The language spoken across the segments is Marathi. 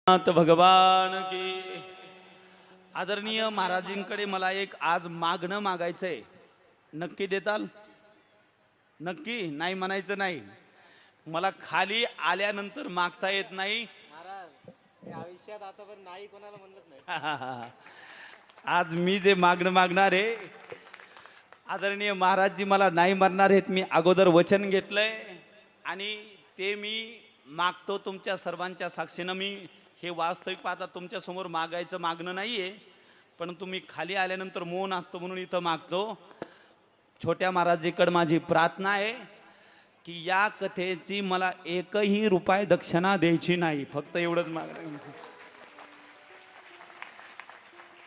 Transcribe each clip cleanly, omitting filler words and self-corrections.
नाथ भगवान की। आदरणीय महाराजांकडे मला एक आज मागणं मागायचंय, नक्की देताल? नक्की नाही म्हणायचं नाही, मला खाली आल्यानंतर मागता येत नाही महाराज. आयुष्यात आतापर्यंत नाही कोणाला म्हणत नाही. आज मी जे मागणं मागणार आहे, आदरणीय महाराजजी मला नाही म्हणणार आहेत, मी अगोदर वचन घेतलंय आणि ते मी मागतो तुमच्या सर्वांच्या साक्षीनं। मी हे वास्तविक पाहता तुमच्या समोर मागायचं मागणं नाहीये, पण तुम्ही खाली आल्यानंतर मौन असतो म्हणून इथं मागतो। छोट्या महाराजीकडे माझी प्रार्थना आहे की या कथेची मला एकही रुपये दक्षिणा द्यायची नाही, फक्त एवढंच मागणं।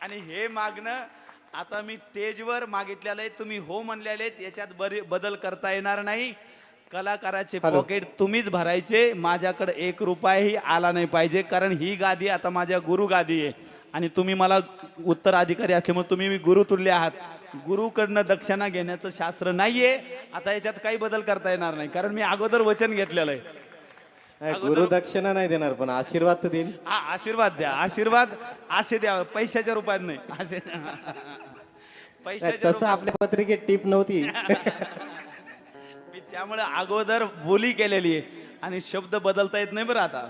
आणि हे मागणं आता मी स्टेजवर मागितलेलं आहे, तुम्ही हो म्हणलेले आहेत, याच्यात बदल करता येणार नाही। कलाकाराचे पॉकेट तुम्हीच भरायचे, माझ्याकडे एक रुपयाही आला नाही पाहिजे, कारण ही गादी आता माझ्या गुरु गादी आहे आणि तुम्ही मला उत्तराधिकारी असल्यामुळे तुम्ही गुरुतुल्य आहात। गुरुकडनं दक्षिणा घेण्याचं शास्त्र नाहीये, आता याच्यात काही बदल करता येणार नाही, कारण मी अगोदर वचन घेतलेलं आहे। गुरु दक्षिणा नाही देणार, पण आशीर्वाद तर देईल। हा, आशीर्वाद द्या, आशीर्वाद असे द्या, पैशाच्या रूपात नाही, असे पैशाच्या तसं आपल्या पत्रिकेत टीप नव्हती। मी त्यामुळे अगोदर बोली केलेली आहे आणि शब्द बदलता येत नाही बरं आता।